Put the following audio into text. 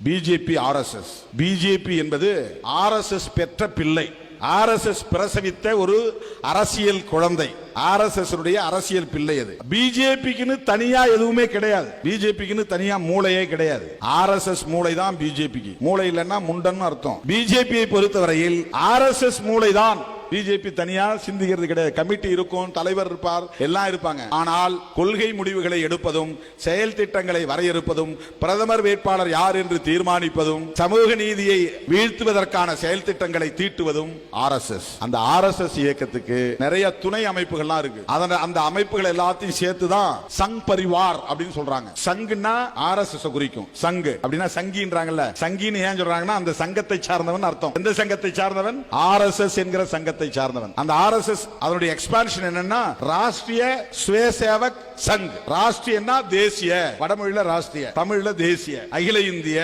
BJP RSS. BJP என்பது RSS பெற்ற பிள்ளை. ஆர்எஸ்எஸ் பிரசவித்த ஒரு அரசியல் குழந்தை. ஆர்எஸ்எஸ் அரசியல் பிள்ளை அது. பிஜேபிக்குன்னு தனியா எதுவுமே கிடையாது. பிஜேபிக்குன்னு தனியா மூளையே கிடையாது. ஆர்எஸ்எஸ் மூளை தான் பிஜேபிக்கு. மூளை இல்லைன்னா முண்டன்னு அர்த்தம். பிஜேபியை பொறுத்தவரையில் ஆர்எஸ்எஸ் மூளை தான். பிஜேபி தனியா சிந்திக்கிறது கிடையாது. கமிட்டி இருக்கும், தலைவர் இருப்பார், எல்லாம் இருப்பாங்க. ஆனால் கொள்கை முடிவுகளை எடுப்பதும், செயல் திட்டங்களை வரையறுப்பதும், பிரதமர் வேட்பாளர் யார் என்று தீர்மானிப்பதும், சமூக நீதியை வீழ்த்துவதற்கான செயல் திட்டங்களை தீட்டுவதும் ஆர்எஸ்எஸ். அந்த ஆர்எஸ்எஸ் இயக்கத்துக்கு நிறைய துணை அமைப்புகள்லாம் இருக்கு. அந்த அமைப்புகள் எல்லாத்தையும் சேர்த்துதான் சங் பரிவார் அப்படின்னு சொல்றாங்க. சங்குன்னா ஆர்எஸ்எஸ் குறிக்கும். சங்கு அப்படின்னா சங்கின்றாங்கல்ல. சங்கின்னு ஏன் சொல்றாங்கன்னா அந்த சங்கத்தை சார்ந்தவன் அர்த்தம். எந்த சங்கத்தை சார்ந்தவன்? ஆர்எஸ்எஸ் என்கிற சங்கத்தை சார்ந்தவன். அந்த ஆர்எஸ்எஸ் அதனுடைய எக்ஸ்பான்ஷன் என்னன்னா ராஷ்டிரிய ஸ்வயசேவக் சங். ராஷ்டிரியன்னா தேசிய, வடமொழியில ராஷ்டிரிய, தமிழ்ல தேசிய, அகில இந்திய